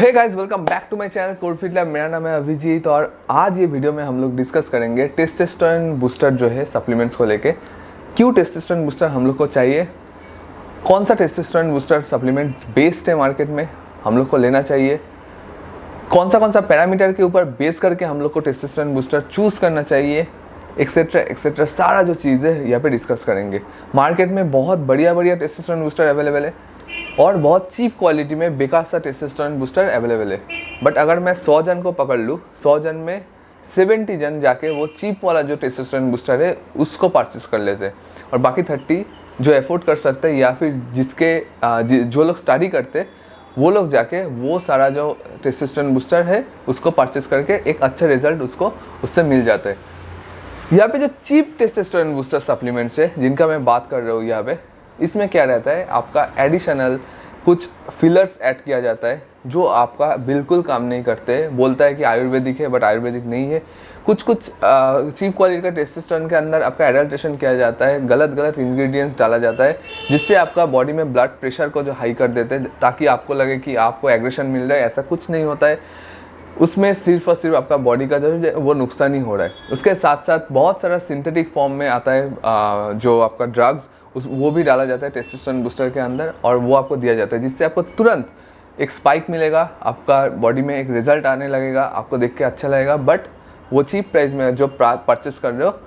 Hey guys, welcome back to my channel code fit lab. मेरा नाम है अभिजीत और आज ये वीडियो में हम लोग डिस्कस करेंगे टेस्टोस्टेरोन बूस्टर जो है सप्लीमेंट्स को लेके। क्यों टेस्टोस्टेरोन बूस्टर हम लोग को चाहिए, कौन सा टेस्टोस्टेरोन बूस्टर सप्लीमेंट्स बेस्ड है मार्केट में, हम लोग को लेना चाहिए, कौन सा पैरामीटर के ऊपर बेस करके हम लोग को टेस्टोस्टेरोन बूस्टर चूज़ करना चाहिए, एक्सेट्रा एक्सेट्रा सारा जो चीज़ें यहाँ पे डिस्कस करेंगे। मार्केट में बहुत बढ़िया टेस्टोस्टेरोन बूस्टर अवेलेबल है और बहुत चीप क्वालिटी में बेकार सा टेस्टोस्टेरोन बूस्टर अवेलेबल है। बट अगर मैं 100 जन को पकड़ लूँ, 100 जन में 70 जन जाके वो चीप वाला जो टेस्टोस्टेरोन बूस्टर है उसको परचेस कर लेते हैं और बाकी 30 जो एफोर्ड कर सकते हैं या फिर जो लोग स्टडी करते वो लोग जाके वो सारा जो टेस्टोस्टेरोन बूस्टर है उसको परचेस करके एक अच्छा रिजल्ट उससे मिल जाता है। यहाँ पे जो चीप टेस्टोस्टेरोन बूस्टर सप्लीमेंट्स है जिनका मैं बात कर रहा हूँ, यहाँ पे इसमें क्या रहता है, आपका एडिशनल कुछ फिलर्स ऐड किया जाता है जो आपका बिल्कुल काम नहीं करते। बोलता है कि आयुर्वेदिक है बट आयुर्वेदिक नहीं है। कुछ चीप क्वालिटी का टेस्टोस्टेरोन के अंदर आपका एडल्ट्रेशन किया जाता है, गलत इंग्रेडिएंट्स डाला जाता है जिससे आपका बॉडी में ब्लड प्रेशर को जो हाई कर देते हैं ताकि आपको लगे कि आपको एग्रेशन मिल रहा है। ऐसा कुछ नहीं होता है, उसमें सिर्फ और सिर्फ आपका बॉडी का जो वो नुकसान ही हो रहा है। उसके साथ साथ बहुत सारा सिंथेटिक फॉर्म में आता है जो आपका ड्रग्स वो भी डाला जाता है टेस्टोस्टेरोन बूस्टर के अंदर और वो आपको दिया जाता है जिससे आपको तुरंत एक स्पाइक मिलेगा, आपका बॉडी में एक रिजल्ट आने लगेगा, आपको देख के अच्छा लगेगा। बट वो चीप प्राइस में जो परचेस कर रहे हो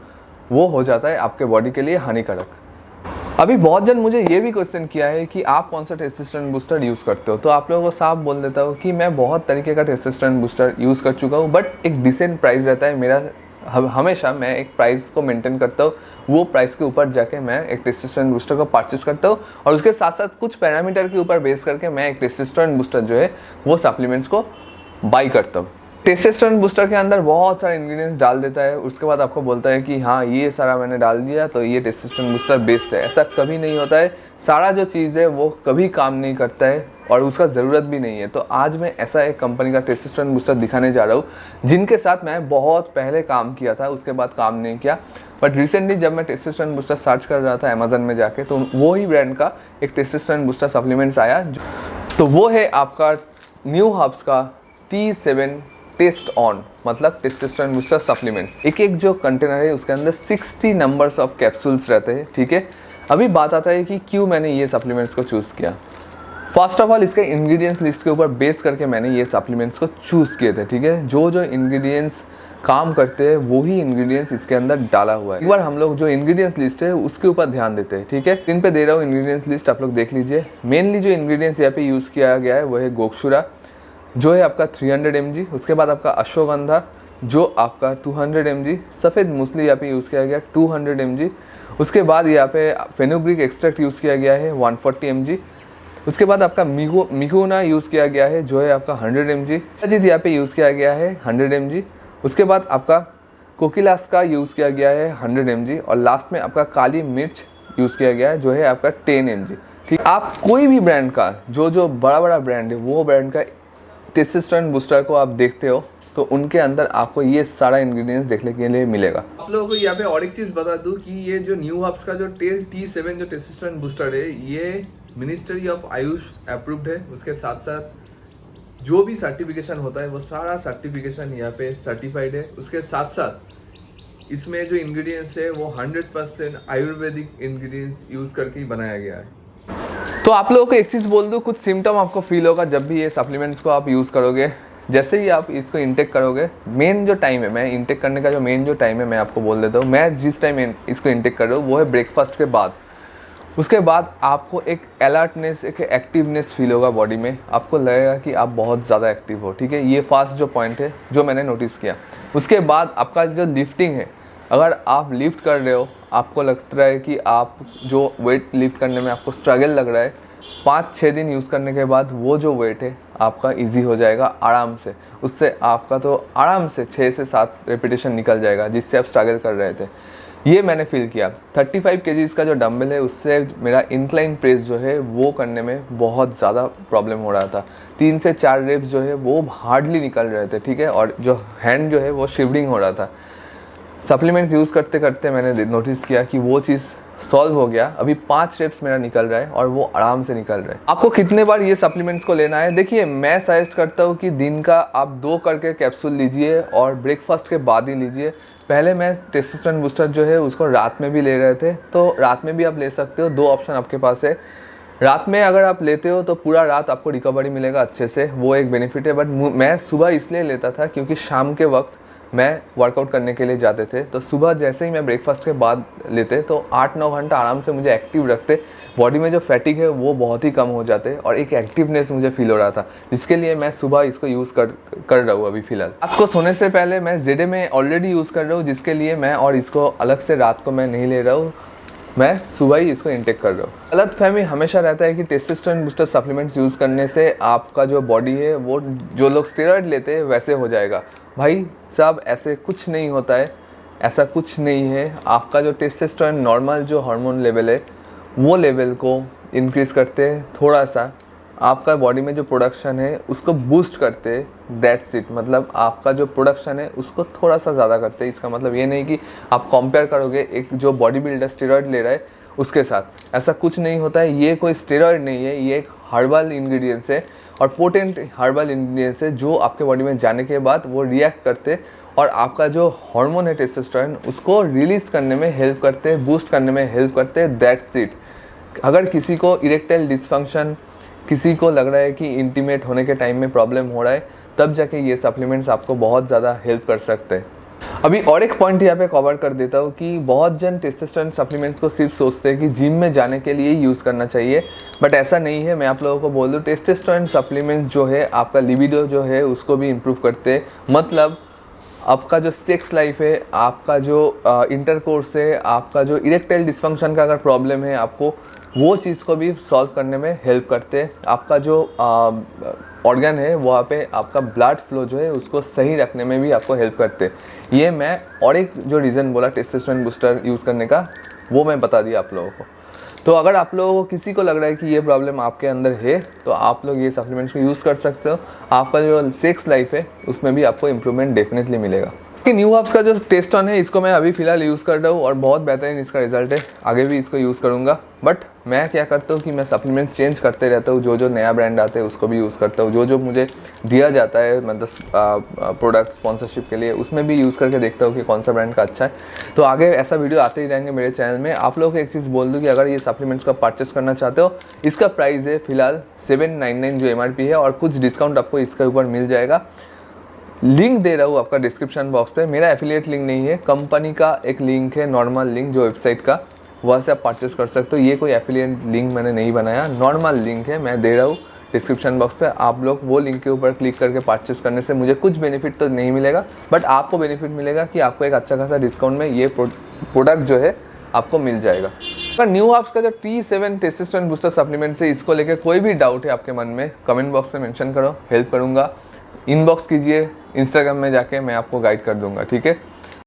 वो हो जाता है आपके बॉडी के लिए हानिकारक। अभी बहुत जन मुझे ये भी क्वेश्चन किया है कि आप कौन सा टेस्टोस्टेरोन बूस्टर यूज़ करते हो, तो आप लोगों को साफ बोल देता हूँ कि मैं बहुत तरीके का टेस्टोस्टेरोन बूस्टर यूज़ कर चुका हूँ बट एक डिसेंट प्राइस रहता है मेरा। हमेशा मैं एक प्राइस को मेंटेन करता हूँ, वो प्राइस के ऊपर जाके मैं एक टेस्टोस्टेरोन बूस्टर को परचेस करता हूँ और उसके साथ साथ कुछ पैरामीटर के ऊपर बेस करके मैं एक टेस्टोस्टेरोन बूस्टर जो है वो सप्लीमेंट्स को बाई करता हूँ। टेस्टोस्टेरोन बूस्टर के अंदर बहुत सारे इंग्रेडिएंट्स डाल देता है, उसके बाद आपको बोलता है कि हाँ ये सारा मैंने डाल दिया तो ये टेस्टोस्टेरोन बूस्टर बेस्ट है। ऐसा कभी नहीं होता है, सारा जो चीज़ है वो कभी काम नहीं करता है और उसका ज़रूरत भी नहीं है। तो आज मैं ऐसा एक कंपनी का टेस्टोस्टेरोन बूस्टर दिखाने जा रहा हूँ जिनके साथ मैं बहुत पहले काम किया था, उसके बाद काम नहीं किया। बट रिसेंटली जब मैं टेस्टोस्टेरोन बूस्टर सर्च कर रहा था अमेजन में जाके तो वो ही ब्रांड का एक टेस्टोस्टेरोन बूस्टर सप्लीमेंट्स आया, तो वो है आपका न्यू हर्ब्स का T7 टेस्ट ऑन, मतलब टेस्टोस्टेरोन बूस्टर सप्लीमेंट। एक जो कंटेनर है उसके अंदर 60 नंबर्स ऑफ कैप्सूल्स रहते हैं, ठीक है। अभी बात आता है कि क्यों मैंने ये सप्लीमेंट्स को चूज़ किया। फर्स्ट ऑफ ऑल इसके इंग्रेडिएंट्स लिस्ट के ऊपर बेस करके मैंने ये सप्लीमेंट्स को चूज़ किए थे, ठीक है। जो इंग्रेडिएंट्स काम करते हैं वही इंग्रेडिएंट्स इसके अंदर डाला हुआ है। एक बार हम लोग जो इंग्रेडिएंट्स लिस्ट है उसके ऊपर ध्यान देते हैं, ठीक है। इन पे दे रहा हूँ इंग्रेडिएंट्स लिस्ट, आप लोग देख लीजिए। मेनली जो इंग्रेडिएंट्स यहाँ पे यूज़ किया गया है वो है गोक्षुरा जो है आपका 300 mg, उसके बाद आपका अश्वगंधा जो आपका 200 mg, सफ़ेद मूसली यहाँ पे यूज़ किया गया 200 mg, उसके बाद यहाँ पे फेनुग्रीक एक्सट्रैक्ट यूज़ किया गया है 140 mg, उसके बाद आपका मिगुना यूज़ किया गया है जो है आपका 100 mg, अजीत यहाँ पे यूज़ किया गया है 100 mg, उसके बाद आपका कोकिलास का यूज़ किया गया है 100 mg और लास्ट में आपका काली मिर्च यूज़ किया गया है जो है आपका 10 mg, ठीक। आप कोई भी ब्रांड का जो बड़ा ब्रांड है वो ब्रांड का टेस्टोस्टेरोन बूस्टर को आप देखते हो तो उनके अंदर आपको ये सारा इंग्रेडिएंट्स देखने के लिए मिलेगा। आप लोगों को यहाँ पे और एक चीज़ बता दूँ कि ये जो न्यू हर्ब्स का जो T7 जो टेस्टोस्टेरोन बूस्टर है ये मिनिस्ट्री ऑफ आयुष अप्रूव्ड है। उसके साथ साथ जो भी सर्टिफिकेशन होता है वो सारा सर्टिफिकेशन यहाँ पे सर्टिफाइड है। उसके साथ साथ इसमें जो इंग्रेडिएंट्स है वो 100% आयुर्वेदिक इंग्रेडिएंट्स यूज़ करके ही बनाया गया है। तो आप लोगों को एक चीज़ बोल दूँ, कुछ सिम्टम आपको फील होगा जब भी ये सप्लीमेंट्स को आप यूज़ करोगे। जैसे ही आप इसको इंटेक करोगे, मेन जो टाइम है, मैं इंटेक करने का जो मेन जो टाइम है मैं आपको बोल देता हूँ। मैं जिस टाइम इसको इंटेक कर रहा हूँ वो है ब्रेकफास्ट के बाद। उसके बाद आपको एक अलर्टनेस, एक एक्टिवनेस फील होगा बॉडी में, आपको लगेगा कि आप बहुत ज़्यादा एक्टिव हो, ठीक है। ये फर्स्ट जो पॉइंट है जो मैंने नोटिस किया। उसके बाद आपका जो लिफ्टिंग है, अगर आप लिफ्ट कर रहे हो, आपको लगता है कि आप जो वेट लिफ्ट करने में आपको स्ट्रगल लग रहा है, 5-6 दिन यूज़ करने के बाद वो जो वेट है आपका इजी हो जाएगा आराम से। उससे आपका तो आराम से 6 से 7 रेपिटेशन निकल जाएगा जिससे आप स्ट्रगल कर रहे थे। ये मैंने फील किया। 35 kg का जो डंबल है उससे मेरा इंक्लाइन प्रेस जो है वो करने में बहुत ज़्यादा प्रॉब्लम हो रहा था। 3 से 4 रेप्स जो है वो हार्डली निकल रहे थे, ठीक है। और जो हैंड जो है वो शिवरिंग हो रहा था। सप्लीमेंट्स यूज़ करते करते मैंने नोटिस किया कि वो चीज़ सॉल्व हो गया। अभी 5 स्टेप्स मेरा निकल रहा है और वो आराम से निकल रहा है। आपको कितने बार ये सप्लीमेंट्स को लेना है? देखिए, मैं सजेस्ट करता हूँ कि दिन का आप 2 करके कैप्सूल लीजिए और ब्रेकफास्ट के बाद ही लीजिए। पहले मैं टेस्टोस्टेरोन बूस्टर जो है उसको रात में भी ले रहे थे, तो रात में भी आप ले सकते हो। 2 ऑप्शन आपके पास है। रात में अगर आप लेते हो तो पूरा रात आपको रिकवरी मिलेगा अच्छे से, वो एक बेनिफिट है। बट मैं सुबह इसलिए लेता था क्योंकि शाम के वक्त मैं वर्कआउट करने के लिए जाते थे, तो सुबह जैसे ही मैं ब्रेकफास्ट के बाद लेते तो 8-9 घंटा आराम से मुझे एक्टिव रखते। बॉडी में जो फैटिक है वो बहुत ही कम हो जाते और एक एक्टिवनेस मुझे फील हो रहा था, जिसके लिए मैं सुबह इसको यूज़ कर रहा हूँ अभी फ़िलहाल। रात को सोने से पहले मैं ZA में ऑलरेडी यूज़ कर रहा हूँ, जिसके लिए मैं और इसको अलग से रात को मैं नहीं ले रहा हूँ, मैं सुबह ही इसको इंटेक कर रहा हूँ। गलतफहमी हमेशा रहता है कि टेस्टोस्टेरोन बूस्टर सप्लीमेंट्स यूज़ करने से आपका जो बॉडी है वो जो लोग स्टेरॉइड लेते हैं वैसे हो जाएगा। भाई साहब, ऐसे कुछ नहीं होता है, ऐसा कुछ नहीं है। आपका जो टेस्टोस्टेरोन नॉर्मल जो हार्मोन लेवल है वो लेवल को इंक्रीज़ करते हैं थोड़ा सा, आपका बॉडी में जो प्रोडक्शन है उसको बूस्ट करते हैं, दैट्स इट। मतलब आपका जो प्रोडक्शन है उसको थोड़ा सा ज़्यादा करते हैं। इसका मतलब ये नहीं कि आप कंपेयर करोगे एक जो बॉडी बिल्डर स्टेरॉइड ले रहा है उसके साथ, ऐसा कुछ नहीं होता है। ये कोई स्टेरॉइड नहीं है, ये एक हर्बल इंग्रेडिएंट्स है और पोटेंट हर्बल इंग्रेडिएंट्स है जो आपके बॉडी में जाने के बाद वो रिएक्ट करते और आपका जो हार्मोन है टेस्टोस्टेरोन उसको रिलीज़ करने में हेल्प करते, बूस्ट करने में हेल्प करते, दैट्स इट। अगर किसी को इरेक्टाइल डिसफंक्शन, किसी को लग रहा है कि इंटीमेट होने के टाइम में प्रॉब्लम हो रहा है, तब जाके ये सप्लीमेंट्स आपको बहुत ज़्यादा हेल्प कर सकते हैं। अभी और एक पॉइंट यहाँ पे कवर कर देता हूँ कि बहुत जन टेस्टोस्टेरोन सप्लीमेंट्स को सिर्फ सोचते हैं कि जिम में जाने के लिए यूज़ करना चाहिए, बट ऐसा नहीं है। मैं आप लोगों को बोल दूँ, टेस्टोस्टेरोन सप्लीमेंट जो है आपका लिबिडो जो है उसको भी इम्प्रूव करते हैं। मतलब आपका जो सेक्स लाइफ है, आपका जो इंटरकोर्स है, आपका जो इरेक्टाइल डिसफंक्शन का अगर प्रॉब्लम है आपको, वो चीज़ को भी सॉल्व करने में हेल्प करते हैं। आपका जो ऑर्गन है वहाँ पे आपका ब्लड फ्लो जो है उसको सही रखने में भी आपको हेल्प करते हैं। ये मैं और एक जो रीज़न बोला टेस्टोस्टेरोन बूस्टर यूज़ करने का, वो मैं बता दिया आप लोगों को। तो अगर आप लोगों को किसी को लग रहा है कि ये प्रॉब्लम आपके अंदर है, तो आप लोग ये सप्लीमेंट्स को यूज़ कर सकते हो। आपका जो सेक्स लाइफ है उसमें भी आपको इम्प्रूवमेंट डेफिनेटली मिलेगा। कि न्यू हब्स का जो टेस्टोन है इसको मैं अभी फ़िलहाल यूज़ कर रहा हूँ और बहुत बेहतरीन इसका रिजल्ट है। आगे भी इसको यूज़ करूँगा, बट मैं क्या करता हूँ कि मैं सप्लीमेंट चेंज करते रहता हूँ। जो नया ब्रांड आते हैं उसको भी यूज़ करता हूँ। जो मुझे दिया जाता है मतलब प्रोडक्ट स्पॉन्सरशिप के लिए, उसमें भी यूज़ करके देखता हूँ कि कौन सा ब्रांड का अच्छा है। तो आगे ऐसा वीडियो आते ही रहेंगे मेरे चैनल में। आप लोगों को एक चीज़ बोल दूँ कि अगर ये सप्लीमेंट्स को परचेस करना चाहते हो, इसका प्राइस है फ़िलहाल 799 जो MRP है, और कुछ डिस्काउंट आपको इसके ऊपर मिल जाएगा। लिंक दे रहा हूँ आपका डिस्क्रिप्शन बॉक्स पे। मेरा एफिलिएट लिंक नहीं है, कंपनी का एक लिंक है, नॉर्मल लिंक जो वेबसाइट का, वहाँ से आप परचेस कर सकते हो। ये कोई एफिलिएट लिंक मैंने नहीं बनाया, नॉर्मल लिंक है, मैं दे रहा हूँ डिस्क्रिप्शन बॉक्स पे। आप लोग वो लिंक के ऊपर क्लिक करके परचेस करने से मुझे कुछ बेनिफिट तो नहीं मिलेगा, बट आपको बेनिफिट मिलेगा कि आपको एक अच्छा खासा डिस्काउंट में ये प्रोडक्ट जो है आपको मिल जाएगा। पर न्यू हब्स का जो T7 टेस्टोस्टेरोन बूस्टर सप्लीमेंट है, इसको लेकर कोई भी डाउट है आपके मन में, कमेंट बॉक्स में मेंशन करो, हेल्प करूँगा। इनबॉक्स कीजिए, इंस्टाग्राम में जाके मैं आपको गाइड कर दूंगा, ठीक है।